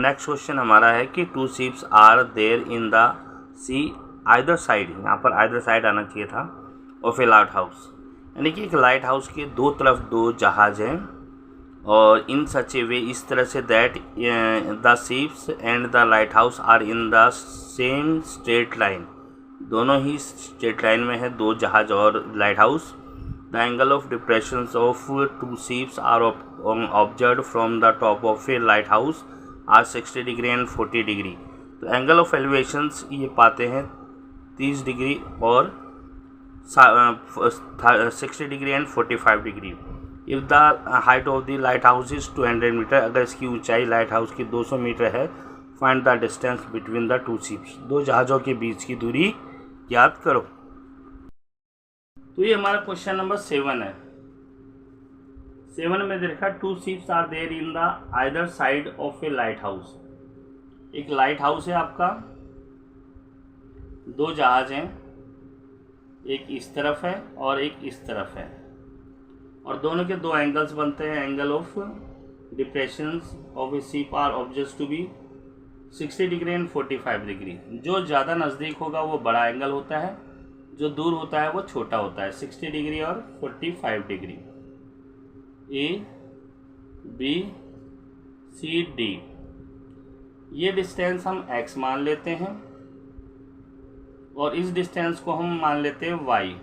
Next question हमारा है कि two ships are there in the sea either side, यहाँ पर आइदर साइड आना चाहिए था, ऑफ ए लाइट हाउस, यानी कि एक लाइट हाउस के दो तरफ दो जहाज हैं और इन सच ए वे, इस तरह से that the ships and the light house are in the same straight line, दोनों ही स्ट्रेट लाइन में है दो जहाज और light house. The angle of depression of two ships are observe from the top of a light house are 60 degree and 40 degree. तो angle of elevations ये पाते हैं 30 डिग्री और 60 degree and 45 degree. If the height of the light house is 200 metre, अगर इसकी ऊंचाई light house की 200 metre है, find the distance between the two ships, दो जहाज़ों के बीच की दूरी याद करो। तो ये हमारा क्वेश्चन नंबर 7 है। 7 में देखा two ships are there in the either side of a light house, एक लाइट हाउस है आपका, दो जहाज हैं, एक इस तरफ है और एक इस तरफ है, और दोनों के दो एंगल्स बनते हैं। Angle of depressions of a ship are observed to be 60 degree and 45 degree. जो ज़्यादा नज़दीक होगा वो बड़ा एंगल होता है, जो दूर होता है वो छोटा होता है, 60 डिग्री और 45 degree. A B C D, ये डिस्टेंस हम x मान लेते हैं और इस डिस्टेंस को हम मान लेते हैं y।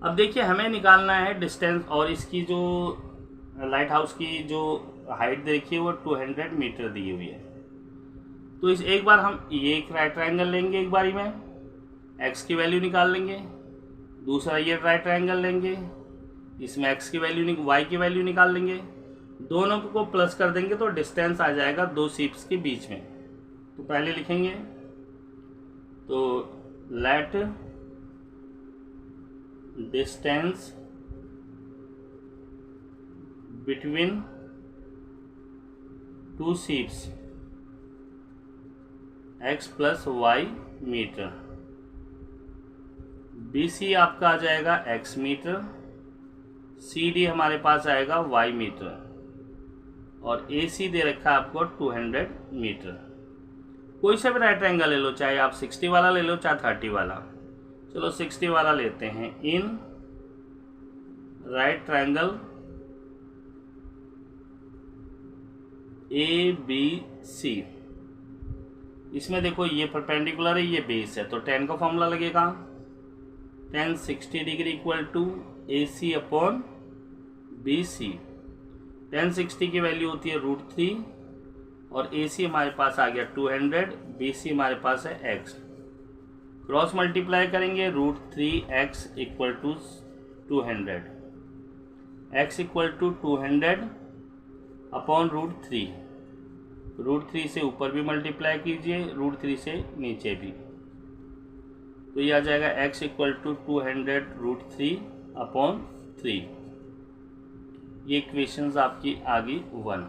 अब देखिए हमें निकालना है डिस्टेंस, और इसकी जो लाइट हाउस की जो हाइट देखिए वो 200 मीटर दी हुई है। तो इस एक बार हम ये एक राइट ट्रायंगल लेंगे, एक बारी में x की वैल्यू निकाल लेंगे, दूसरा ये राइट ट्रायंगल लेंगे, इसमें x की वैल्यू y की वैल्यू निकाल लेंगे, दोनों को प्लस कर देंगे तो डिस्टेंस आ जाएगा दो शिप्स के बीच में। तो पहले लिखेंगे, तो let distance between two ships x plus Y meter. BC आपका आ जाएगा x मीटर, CD हमारे पास आएगा y मीटर, और AC दे रखा है आपको 200 मीटर। कोई सा भी राइट एंगल ले लो, चाहे आप 60 वाला ले लो चाहे 30 वाला। चलो 60 वाला लेते हैं। इन राइट ट्रायंगल ABC, इसमें देखो ये परपेंडिकुलर है, ये बेस है, तो tan का फॉर्मूला लगेगा tan 60 degree equal to AC upon BC। tan 60 की वैल्यू होती है √3 और AC हमारे पास आ गया 200, BC हमारे पास है x। क्रॉस मल्टीप्लाई करेंगे, √3x equal to 200, x equal to 200 upon √3। √3 से ऊपर भी मल्टीप्लाई कीजिए, √3 से नीचे भी, तो ये आ जाएगा x इक्वल टू 200 √3 अपॉन 3। ये इक्वेशंस आपकी आ गई 1,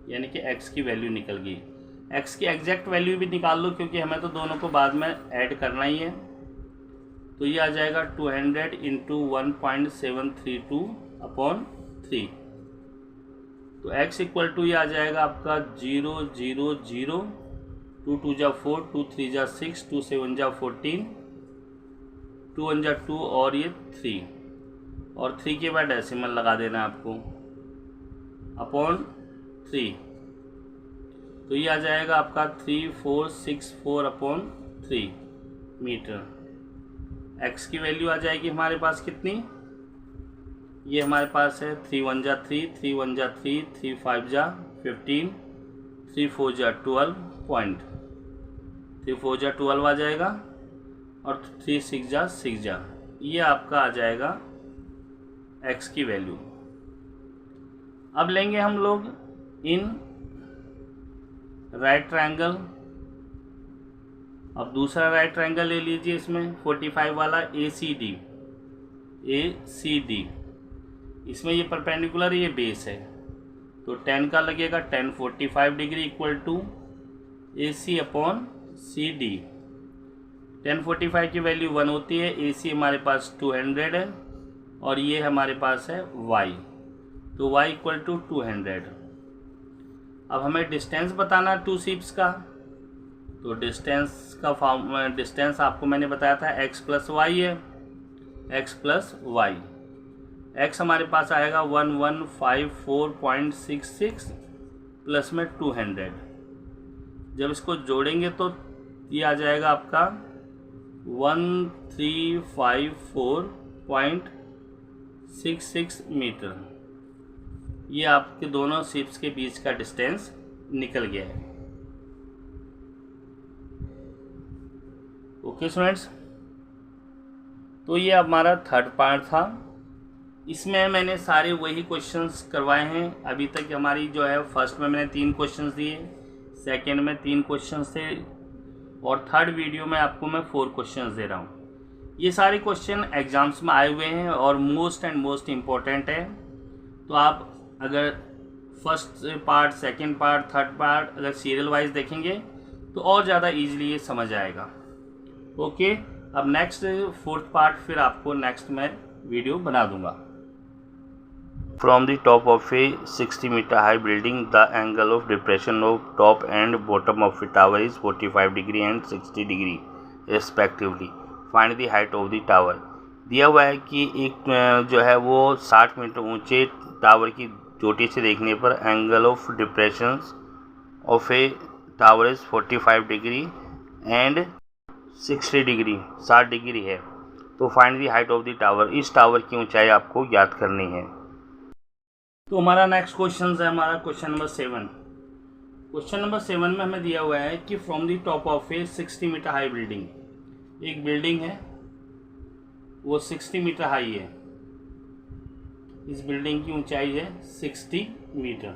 यानी कि x की वैल्यू निकल गई। x की एग्जैक्ट वैल्यू भी निकाल लो क्योंकि हमें तो दोनों को बाद में ऐड करना ही है। तो ये आ जाएगा 200 इंटू 1.732 अपॉन 3। तो x इक्वल टू ये आ जाएगा आपका 0 0 0, 2 2 जा 4, 2 3 जा 6, 2 7 जा 14, 2 1 जा 2 और ये 3, और 3 के बाद डेसिमल लगा देना है आपको अपॉन 3। तो ये आ जाएगा आपका 3464 अपॉन 3 मीटर। x की वैल्यू आ जाएगी हमारे पास कितनी, ये हमारे पास है 3 1 जा 3, 3 1 जा 3, 3 5 जा 15, 3 4 जा 12 पॉइंट, 3 4 जा 12 आ जाएगा, और 3 6 जा 6 जा, ये आपका आ जाएगा x की वैल्यू। अब लेंगे हम लोग इन राइट ट्रायंगल। अब दूसरा राइट ट्रायंगल ले लीजिए, इसमें 45 वाला ACD, इसमें ये परपेंडिकुलर, ये बेस है, तो tan का लगेगा tan 45 degree equal to AC upon CD। tan 45 की वैल्यू 1 होती है, AC हमारे पास 200 है, और ये हमारे पास है y। तो तो y इक्वल टू 200। अब हमें डिस्टेंस बताना 2 शिप्स का, तो डिस्टेंस का डिस्टेंस आपको मैंने बताया था x प्लस वाई है, x प्लस वाई। x हमारे पास आएगा 1154.66 प्लस में 200। जब इसको जोड़ेंगे तो ये आ जाएगा आपका 1354.66 मीटर। ये आपके दोनों शिप्स के बीच का डिस्टेंस निकल गया है। ओके स्टूडेंट्स, तो ये हमारा थर्ड पार्ट था। इसमें मैंने सारे वही क्वेश्चंस करवाए हैं। अभी तक हमारी जो है फर्स्ट में मैंने 3 क्वेश्चंस दिए, सेकंड में 3 क्वेश्चंस थे और थर्ड वीडियो में आपको मैं 4 क्वेश्चंस दे रहा हूँ। ये सारे क्वेश्चन एग्जाम्स में आए हुए हैं और मोस्ट इम्पोर्टेंट है। तो आप अगर first part, second part, third part अगर सीरियल वाइज देखेंगे तो और ज़्यादा इजीली ये समझ आएगा। ओके, अब नेक्स्ट 4th पार्ट फिर आपको नेक्स्ट मैं वीडियो बना दूंगा। From the top of a 60 meter high building, the angle of depression of top and bottom of a tower is 45 degree and 60 degree respectively. Find the height of the tower. दिया हुआ है कि एक जो है वो 60 मीटर ऊंचे tower की चोटी से देखने पर angle of depression of A tower is 45 degree and 60 degree, 60 degree है। तो find the height of the tower, इस टावर की ऊंचाई आपको ज्ञात करनी है। तो हमारा नेक्स्ट क्वेश्चन है हमारा क्वेश्चन नंबर 7। क्वेश्चन नंबर 7 में हमें दिया हुआ है कि from the top of a 60 meter high building, एक बिल्डिंग है वो 60 मीटर हाई है। इस बिल्डिंग की ऊंचाई है 60 meter.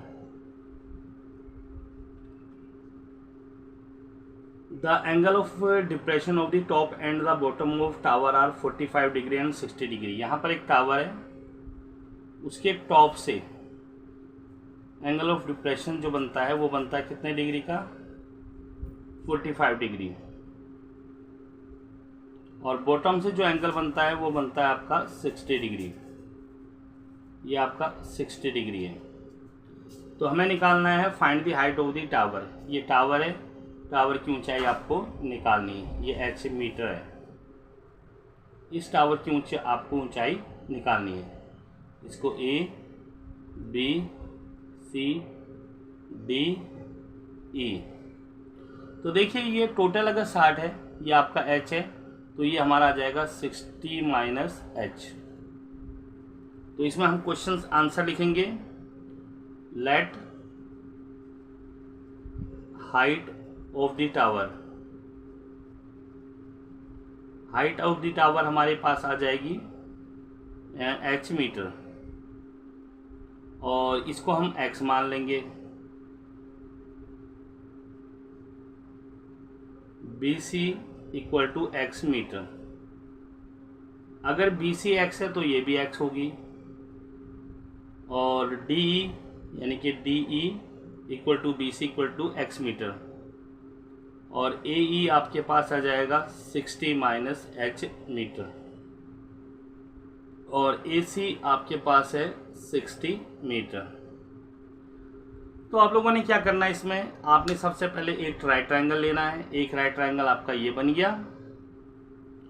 The angle of depression of the top and the bottom of tower are 45 degree and 60 degree. यहाँ पर एक टावर है, उसके टॉप से एंगल ऑफ डिप्रेशन जो बनता है वो बनता है कितने डिग्री का, 45 डिग्री। और बॉटम से जो एंगल बनता है वो बनता है आपका 60 डिग्री। ये आपका 60 डिग्री है। तो हमें निकालना है find the height of the tower. ये टावर है, टावर की ऊंचाई आपको निकालनी है। ये h मीटर है। इस टावर की आपको ऊंचाई निकालनी है। इसको A, B, C, D, E। तो देखिए ये टोटल अगर 60 है, ये आपका h है, तो ये हमारा आ जाएगा 60 माइनस h। तो इसमें हम क्वेश्चन आंसर लिखेंगे। Late height of the tower, height of the tower हमारे पास आ जाएगी h मीटर और इसको हम x मान लेंगे। BC equal to x meter. अगर BC x है तो ये भी x होगी और DE यानी कि DE equal to BC equal to x meter और AE आपके पास आ जाएगा 60 माइनस h मीटर और AC आपके पास है 60 मीटर। तो आप लोगों ने क्या करना है, इसमें आपने सबसे पहले एक राइट ट्रायंगल लेना है। एक राइट ट्रायंगल आपका ये बन गया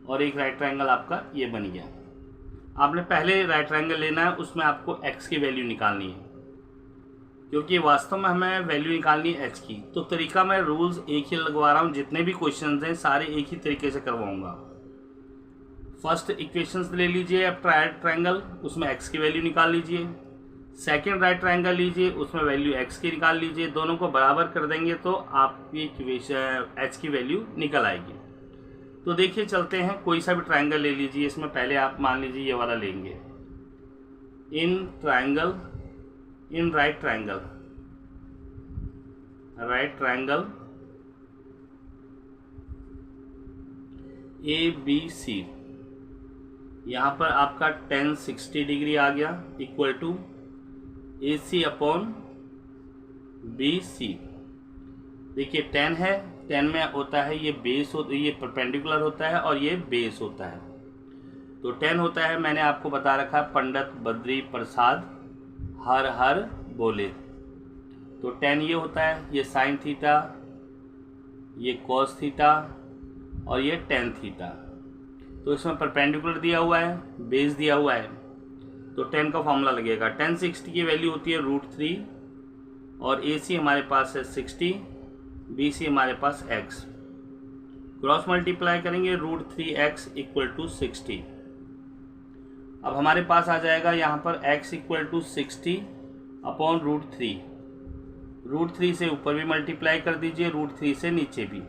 और एक राइट ट्रायंगल आपका ये बन गया। आपने पहले राइट ट्रायंगल लेना है, उसमें आपको x की वैल्यू निकालनी है क्योंकि वास्तव में हमें वैल्यू निकालनी है h की। तो तरीका मैं रूल्स एक ही लगवा रहा हूँ, जितने भी क्वेश्चंस हैं सारे एक ही तरीके से करवाऊँगा। फर्स्ट इक्वेशंस ले लीजिए आप राइट ट्रायंगल, उसमें x की वैल्यू निकाल लीजिए। सेकंड राइट ट्रायंगल लीजिए, उसमें वैल्यू x की निकाल लीजिए। दोनों को बराबर कर देंगे तो आपकी इक्वेशन h की वैल्यू निकल आएगी। तो देखिए चलते हैं, कोई सा भी ट्रायंगल ले लीजिए। इसमें पहले आप मान लीजिए ये वाला लेंगे। In triangle, in right triangle, right triangle ABC, यहाँ पर आपका tan 60 डिग्री आ गया equal to AC upon BC। देखिए tan है, tan में होता है ये बेस होता है, ये परपेंडिकुलर होता है और ये बेस होता है। तो tan होता है, मैंने आपको बता रखा है, पंडित बद्री प्रसाद हर बोले। तो tan ये होता है, ये sin थीटा, ये cos थीटा और ये tan थीटा। तो इसमें परपेंडिकुलर दिया हुआ है, बेस दिया हुआ है, तो tan का फॉर्मूला लगेगा। tan 60 की वैल्यू होती है √3 और AC हमारे पास है 60, BC हमारे पास x। क्रॉस मल्टीप्लाई करेंगे √3x = 60। अब हमारे पास आ जाएगा यहाँ पर x = 60 अपॉन √3। √3 से ऊपर भी मल्टीप्लाई कर दीजिए, √3 से नीचे भी।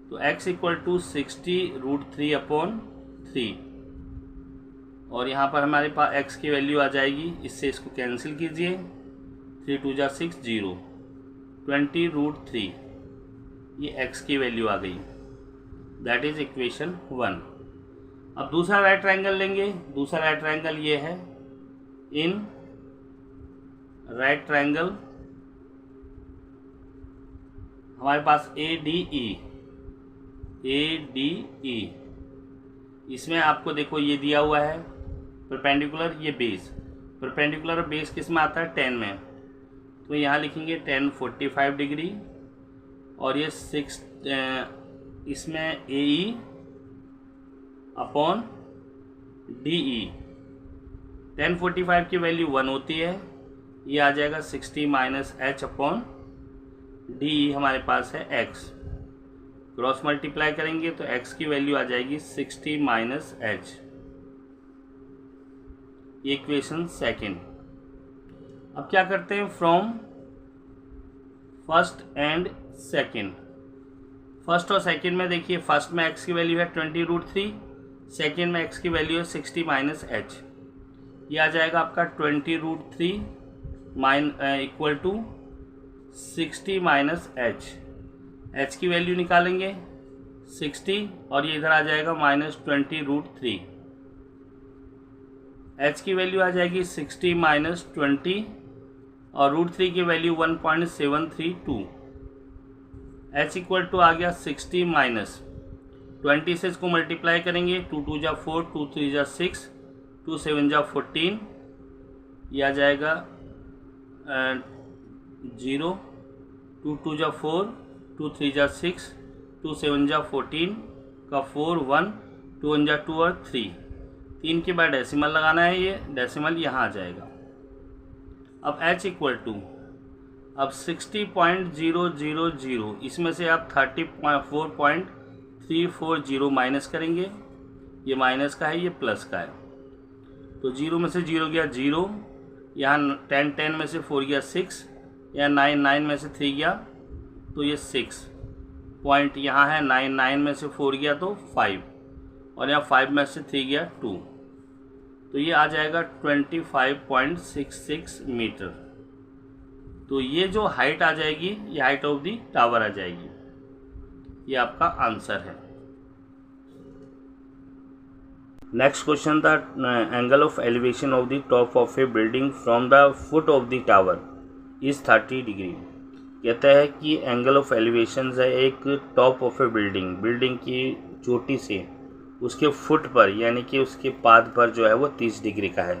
तो x = 60 √3 अपॉन 3 और यहाँ पर हमारे पास x की वैल्यू आ जाएगी, इससे इसको कैंसिल कीजिए, 3 2 6 0 20 √3, ये x की वैल्यू आ गई। That is equation 1। अब दूसरा राइट ट्रायंगल लेंगे। दूसरा राइट ट्रायंगल ये है, इन राइट ट्रायंगल हमारे पास ADE, इसमें आपको देखो ये दिया हुआ है परपेंडिकुलर, ये बेस। परपेंडिकुलर बेस किस में आता है, 10 में। तो यहाँ लिखेंगे tan 45 डिग्री और ये 6 इसमें AE अपॉन DE। tan 45 की वैल्यू 1 होती है, ये आ जाएगा 60 - h अपॉन DE हमारे पास है x। क्रॉस मल्टीप्लाई करेंगे तो x की वैल्यू आ जाएगी 60 - h। ये इक्वेशन सेकेंड। अब क्या करते हैं, from first and second. First और सेकेंड में देखिए, फर्स्ट में x की वैल्यू है 20 √3, सेकेंड में x की वैल्यू है 60 - h। ये आ जाएगा आपका 20 √3 = 60 - h। h की वैल्यू निकालेंगे 60 और ये इधर आ जाएगा -20 √3। h की वैल्यू आ जाएगी 60 - 20 और √3 की वैल्यू 1.732। h = आ गया 60 - 20 से इसको मल्टीप्लाई करेंगे, 2 2 = 4, 2 3 = 6, 2 7 = 14, ये आ जाएगा 0, 2 2 = 4, 2 3 = 6, 2 7 = 14 का 4 1, 2 1 = 2 और 3। 3 के बाद डेसिमल लगाना है, ये डेसिमल यहाँ आ जाएगा। अब h = अब 60.000 इसमें से आप 34.340 माइनस करेंगे। ये माइनस का है, ये प्लस का है। तो 0 में से 0 गया 0, यहाँ 10 में से 4 गया 6, यहाँ 9 में से 3 गया तो ये 6 पॉइंट यहाँ है, 9 में से 4 गया तो 5 और यहाँ 5 में से 3 गया 2, तो ये आ जाएगा 25.66 मीटर। तो ये जो हाइट आ जाएगी, ये हाइट ऑफ दी टावर आ जाएगी। ये आपका आंसर है। Next question, the angle of elevation of the top of a building from the foot of the tower is 30 degree. कहता है कि एंगल ऑफ एलिवेशन है एक टॉप ऑफ ए बिल्डिंग की चोटी से उसके फुट पर यानी कि उसके पाद पर जो है वो 30 डिग्री का है।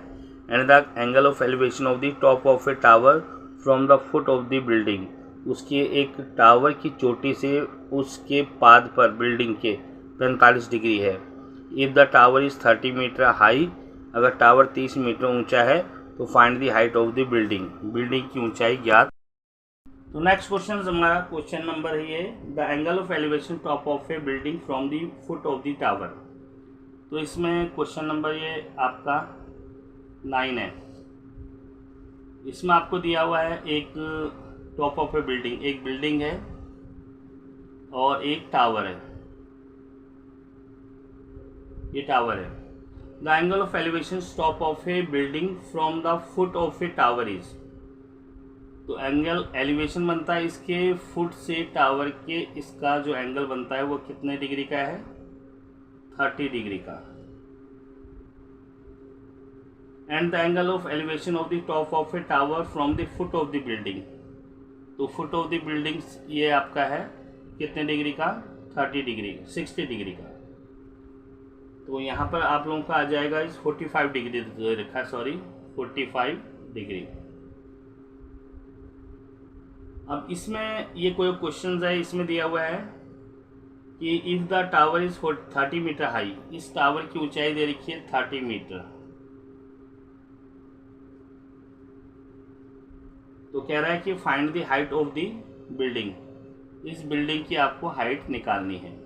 And the angle of elevation of the top of A tower from the foot of the building, उसके एक टावर की चोटी से उसके पाद पर बिल्डिंग के 45 डिग्री है। If the tower is 30 meter high, अगर टावर 30 मीटर ऊंचा है तो find the height of the building की ऊंचाई ज्ञात। तो नेक्स्ट क्वेश्चन हमारा क्वेश्चन नंबर है ये, the angle of elevation top of a building from the foot of the tower. तो इसमें क्वेश्चन नंबर ये आपका 9 है। इसमें आपको दिया हुआ है एक टॉप ऑफ ए बिल्डिंग, एक बिल्डिंग है और एक टावर है, ये टावर है। The angle of elevation top of a building from the foot of A tower is. तो एंगल एलिवेशन बनता है इसके फुट से टावर के, इसका जो एंगल बनता है वो कितने डिग्री का है, 30 डिग्री का। And the angle of elevation of the top of A tower from the foot of the building. तो फुट ऑफ द बिल्डिंग ये आपका है कितने डिग्री का, 30 डिग्री, 60 डिग्री का। तो यहाँ पर आप लोगों का आ जाएगा इस 45 डिग्री रखा, सॉरी 45 डिग्री। अब इसमें ये कोई क्वेश्चन है, इसमें दिया हुआ है कि if the tower is 30 meter high, इस टावर की ऊंचाई दे रखी है 30 मीटर। तो कह रहा है कि find the height of the building, इस बिल्डिंग की आपको हाइट निकालनी है।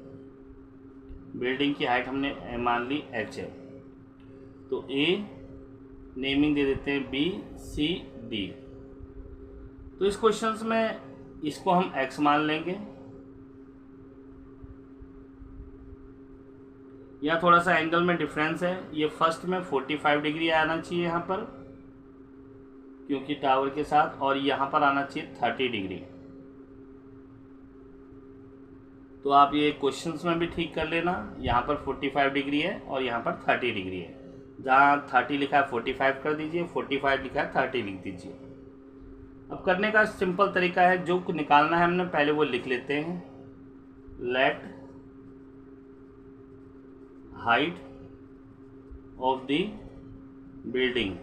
बिल्डिंग की हाइट हमने मान ली h है, तो A नेमिंग दे देते हैं B C D। तो इस क्वेश्चंस में इसको हम x मान लेंगे। यहाँ थोड़ा सा एंगल में डिफरेंस है, ये फर्स्ट में 45 डिग्री आना चाहिए यहाँ पर क्योंकि टावर के साथ, और यहाँ पर आना चाहिए 30 डिग्री। तो आप ये क्वेश्चंस में भी ठीक कर लेना, यहाँ पर 45 डिग्री है और यहाँ पर 30 डिग्री है। जहाँ 30 लिखा है 45 कर दीजिए, 45 लिखा है 30 लिख दीजिए। अब करने का सिंपल तरीका है, जो निकालना है हमने पहले वो लिख लेते हैं। Let height of the building,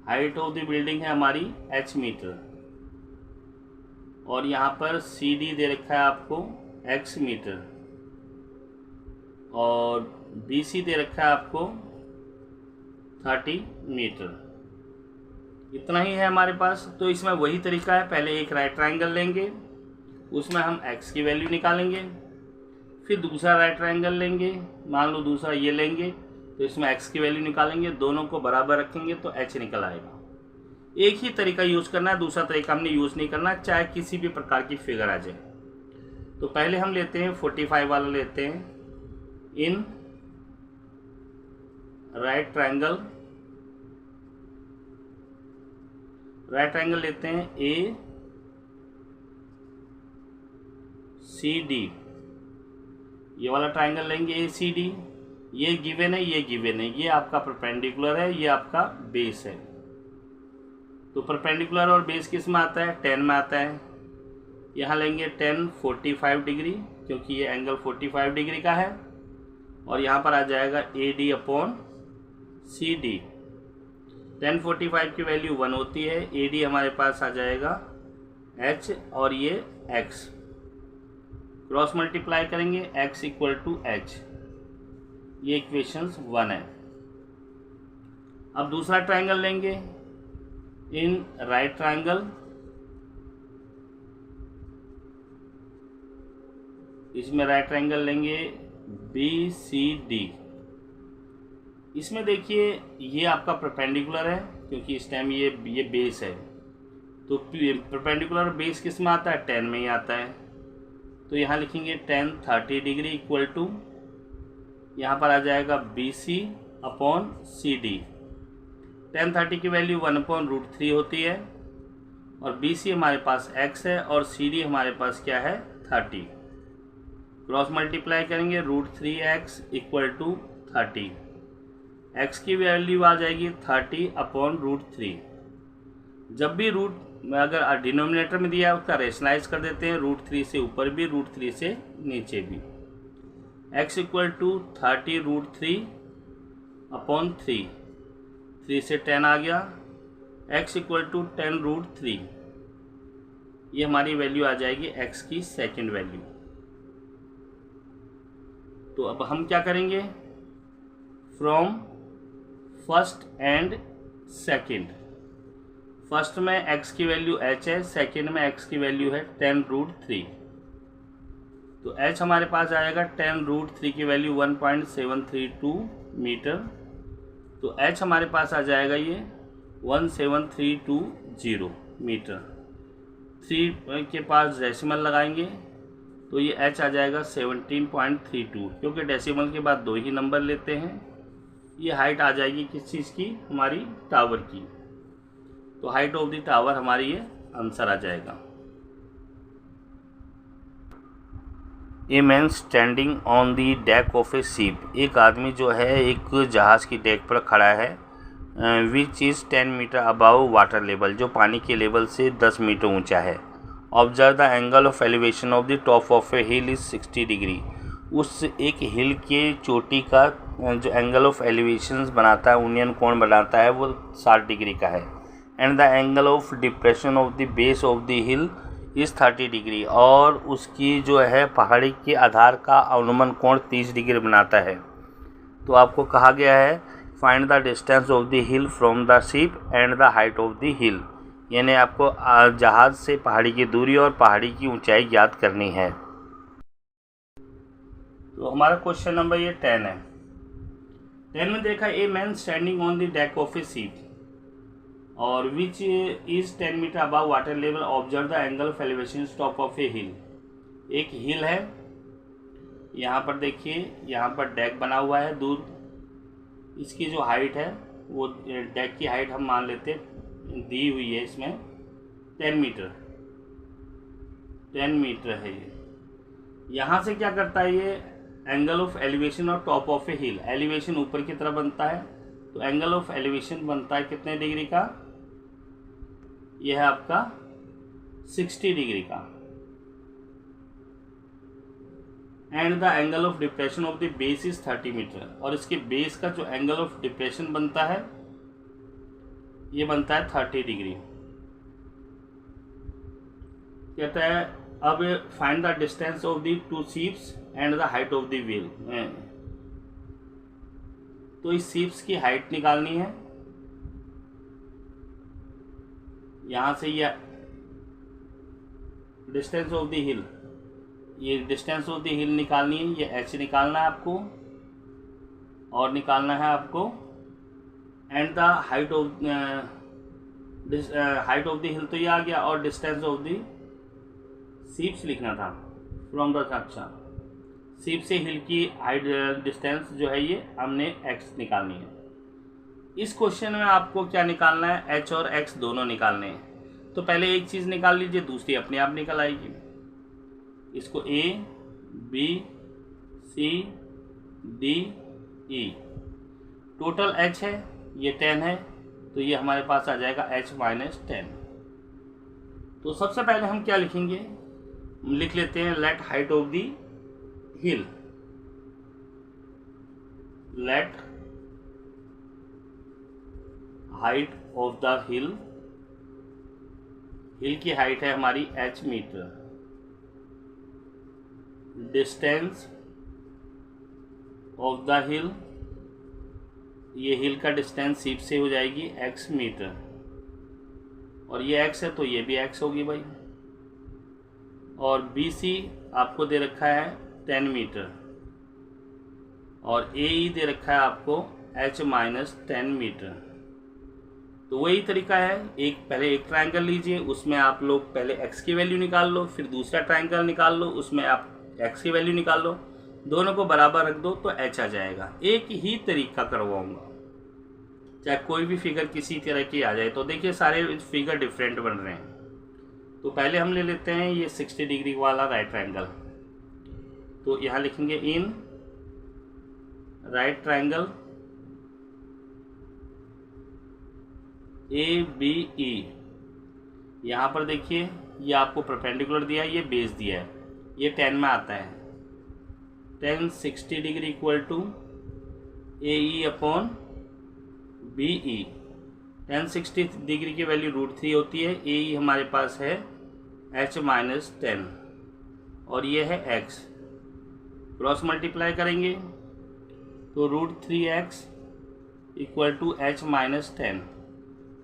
height of the building है हमारी h मीटर, और यहाँ पर CD दे रखा है आपको x मीटर, और BC दे रखा है आपको 30 मीटर। इतना ही है हमारे पास। तो इसमें वही तरीका है, पहले एक राइट ट्रायंगल लेंगे, उसमें हम x की वैल्यू निकालेंगे, फिर दूसरा राइट ट्रायंगल लेंगे, मान लो दूसरा ये लेंगे, तो इसमें x की वैल्यू निकालेंगे, दोनों को बराबर रखेंगे तो h निकल आएगा। एक ही तरीका यूज़ करना है, दूसरा तरीका हमने यूज़ नहीं करना, चाहे किसी भी प्रकार की फिगर आ जाए। तो पहले हम लेते हैं 45 वाला लेते हैं। इन राइट ट्रायंगल, राइट ट्रायंगल लेते हैं ACD, ये वाला ट्रायंगल लेंगे ACD। ये गिवन है, ये गिवन है, ये आपका परपेंडिकुलर है, ये आपका बेस है। तो परपेंडिकुलर और बेस किस में आता है? 10 में आता है। यहाँ लेंगे 10 45 डिग्री क्योंकि ये एंगल 45 डिग्री का है, और यहाँ पर आ जाएगा AD अपॉन CD। 10 45 की वैल्यू 1 होती है, AD हमारे पास आ जाएगा H और ये X, क्रॉस मल्टीप्लाई करेंगे X इक्वल टू H, ये इक्वेशंस 1 है। अब दूसरा ट्रायंगल लेंगे, इन राइट ट्रायंगल, इसमें राइट ट्रायंगल लेंगे BCD। इसमें देखिए ये आपका परपेंडिकुलर है क्योंकि इस टाइम ये बेस है, तो परपेंडिकुलर बेस किस में आता है? 10 में ही आता है। तो यहाँ लिखेंगे 10 30 डिग्री इक्वल टू, यहाँ पर आ जाएगा BC अपॉन CD। 10 30 की वैल्यू 1/√3 होती है, और BC हमारे पास x है और CD हमारे पास क्या है? 30। क्रॉस मल्टीप्लाई करेंगे √3x इक्वल टू 30। x की वैल्यू आ जाएगी 30/√3। जब भी अगर डिनोमिनेटर में दिया है उसका रेशनलाइज कर देते हैं, √3 से ऊपर भी, √3 से नीचे भी। x इक्वल टू 30√3/3, 3 से 10 आ गया, x इक्वल टू 10√3, ये हमारी वैल्यू आ जाएगी x की सेकंड वैल्यू। तो अब हम क्या करेंगे? From first and second, first में x की वैल्यू h है, सेकंड में x की वैल्यू है 10√3। तो h हमारे पास आएगा 10√3 की वैल्यू 1.732 मीटर, तो h हमारे पास आ जाएगा ये 17320 मीटर। 3 के पास डेसिमल लगाएंगे तो ये h आ जाएगा 17.32, क्योंकि डेसिमल के बाद 2 ही नंबर लेते हैं। ये हाइट आ जाएगी किस चीज़ की? हमारी टावर की। तो हाइट ऑफ द टावर हमारी ये आंसर आ जाएगा। ए man standing on the deck of a ship, एक आदमी जो है एक जहाज़ की डेक पर खड़ा है, which is 10 meter above water level, जो पानी के लेवल से 10 मीटर ऊंचा है। Observe the angle of elevation of the top of a hill is 60 degree, उस एक हिल के चोटी का जो एंगल ऑफ एलिवेशंस बनाता है, उन्नयन कोण बनाता है, वो 60 डिग्री का है। And the angle of depression of the base of the hill is 30 degree, और उसकी जो है पहाड़ी के आधार का अनुमान कोण 30 डिग्री बनाता है। तो आपको कहा गया है find the distance of the hill from the ship and the height of the हिल, यानी आपको जहाज़ से पहाड़ी की दूरी और पहाड़ी की ऊंचाई ज्ञात करनी है। तो हमारा क्वेश्चन नंबर ये 10 है। 10 में देखा a man standing on the deck of a ship और which is 10 metre above water level observe the angle of elevation top of a hill. एक हिल है, यहाँ पर देखिए, यहाँ पर डेक बना हुआ है दूर, इसकी जो हाइट है वो डेक की हाइट हम मान लेते दी हुई है इसमें 10 मीटर, 10 मीटर है ये। यहाँ से क्या करता है ये एंगल ऑफ एलिवेशन और top of a hill, elevation ऊपर की तरफ बनता है, तो एंगल ऑफ एलिवेशन बनता है कितने डिग्री का, यह है आपका 60 डिग्री का। And the angle of depression of the base is 30 meter, और इसके बेस का जो एंगल ऑफ डिप्रेशन बनता है ये बनता है 30 डिग्री। कहता है अब find the distance of the two ships and the height of the wheel. तो इस शिप्स की हाइट निकालनी है, यहां से ये डिस्टेंस ऑफ द हिल, ये डिस्टेंस ऑफ द हिल निकालनी है, ये h निकालना है आपको, और निकालना है आपको and the height of the हिल, तो ये आ गया, और डिस्टेंस ऑफ द शिप्स लिखना था फ्रॉम द अच्छा, शिप से हिल की हाइट डिस्टेंस जो है ये हमने x निकालनी है। इस क्वेश्चन में आपको क्या निकालना है, h और x दोनों निकालने हैं। तो पहले एक चीज़ निकाल लीजिए, दूसरी अपने आप निकल आएगी। इसको A, B, C, D, E, total h है, ये 10 है, तो ये हमारे पास आ जाएगा h माइनस 10। तो सबसे पहले हम क्या लिखेंगे, लिख लेते हैं let height of the hill, let height of the hill, hill की हाइट है हमारी h metre, distance of the hill, ये हिल का डिस्टेंस शिप से हो जाएगी x मीटर, और ये x है तो ये भी x होगी भाई, और BC आपको दे रखा है 10 मीटर, और AE दे रखा है आपको h माइनस 10 मीटर। तो वही तरीका है, पहले एक ट्रायंगल लीजिए, उसमें आप लोग पहले x की वैल्यू निकाल लो, फिर दूसरा ट्रायंगल निकाल लो, उसमें आप x की वैल्यू निकाल लो, दोनों को बराबर रख दो तो h आ जाएगा। एक ही तरीका करवाऊंगा, चाहे कोई भी फिगर किसी तरह की आ जाए। तो देखिए सारे फिगर डिफरेंट बन रहे हैं। तो पहले हम ले लेते हैं ये 60 डिग्री वाला राइट ट्रायंगल, तो यहाँ लिखेंगे इन राइट ट्रायंगल ABE। यहाँ पर देखिए ये आपको परपेंडिकुलर दिया है, ये बेस दिया है, ये 10 में आता है, 10 60 degree equal to AE upon BE। 10 60 degree की वैल्यू √3 होती है, AE हमारे पास है h माइनस 10, और ये है x, क्रॉस मल्टीप्लाई करेंगे तो √3x equal to h minus 10।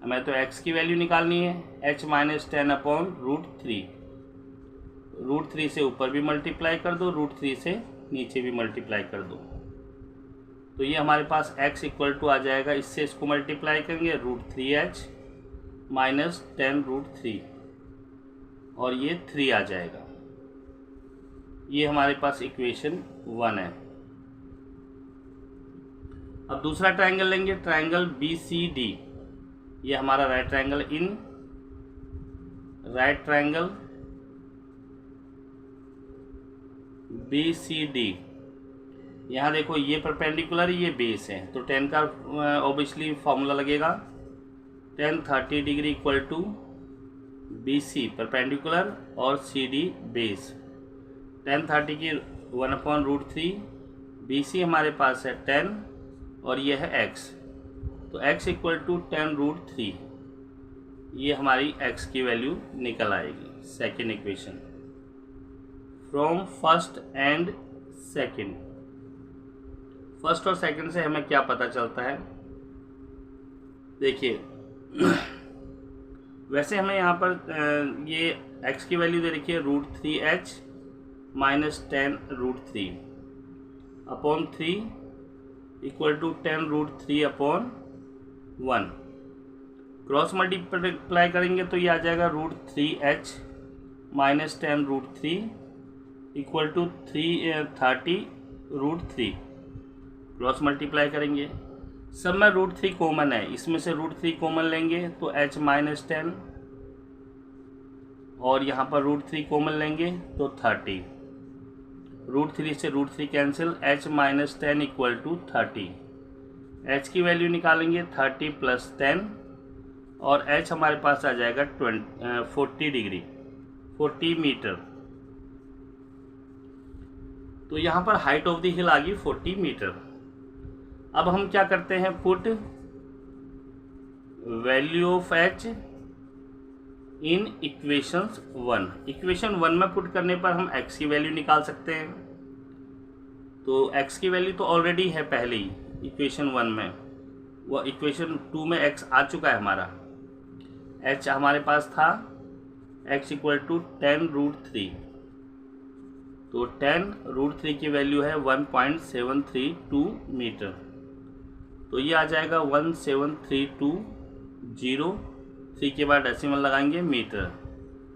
हमें तो x की वैल्यू निकालनी है, h माइनस 10 अपॉन √3, √3 से ऊपर भी मल्टीप्लाई कर दो, √3 से नीचे भी मल्टीप्लाई कर दो, तो ये हमारे पास x इक्वल टू आ जाएगा, इससे इसको मल्टीप्लाई करेंगे √3h माइनस 10 √3, और ये 3 आ जाएगा। ये हमारे पास इक्वेशन 1 है। अब दूसरा ट्रायंगल लेंगे, ट्रायंगल BCD, ये हमारा right triangle, in right triangle BCD। यहाँ देखो ये परपेंडिकुलर, ये बेस है, तो 10 का ऑब्वियसली फॉर्मूला लगेगा, 10 30 degree equal to BC perpendicular और CD बेस। 10 30 की 1/√3 BC हमारे पास है 10 और ये है x, तो x इक्वल टू 10√3, ये हमारी x की वैल्यू निकल आएगी। Second equation from first and second. First और सेकेंड से हमें क्या पता चलता है, देखिए वैसे हमें यहाँ पर ये x की वैल्यू दे रखी है √3h minus 10√3 upon 3 equal to 10√3 upon 1। Cross multiply करेंगे तो ये आ जाएगा √3h minus 10√3 equal to 30√3। Cross multiply करेंगे, सब में √3 कॉमन है, इसमें से √3 कॉमन लेंगे तो h माइनस 10 और यहाँ पर √3 कॉमन लेंगे तो 30। √3 से √3 cancel, h minus 10 equal to 30। h की वैल्यू निकालेंगे 30 प्लस 10 और h हमारे पास आ जाएगा 40 डिग्री, 40 मीटर। तो यहाँ पर हाइट ऑफ द हिल आ गई 40 मीटर। अब हम क्या करते हैं, put value of h in equations 1। Equation 1 में पुट करने पर हम x की वैल्यू निकाल सकते हैं। तो x की वैल्यू तो ऑलरेडी है पहले ही इक्वेशन 1 में, वो इक्वेशन 2 में x आ चुका है हमारा। h हमारे पास था x इक्वल टू 10√3, तो 10√3 की वैल्यू है 1.732 मीटर, तो ये आ जाएगा 17320, 3 के बाद डेसिमल लगाएंगे मीटर,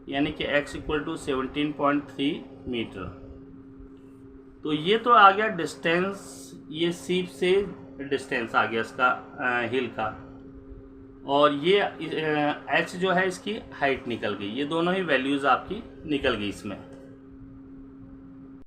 यानी कि x इक्वल टू 17.3 मीटर। तो ये तो आ गया डिस्टेंस, ये सीप से डिस्टेंस आ गया इसका हिल का, और ये h जो है इसकी हाइट निकल गई। ये दोनों ही वैल्यूज़ आपकी निकल गई इसमें।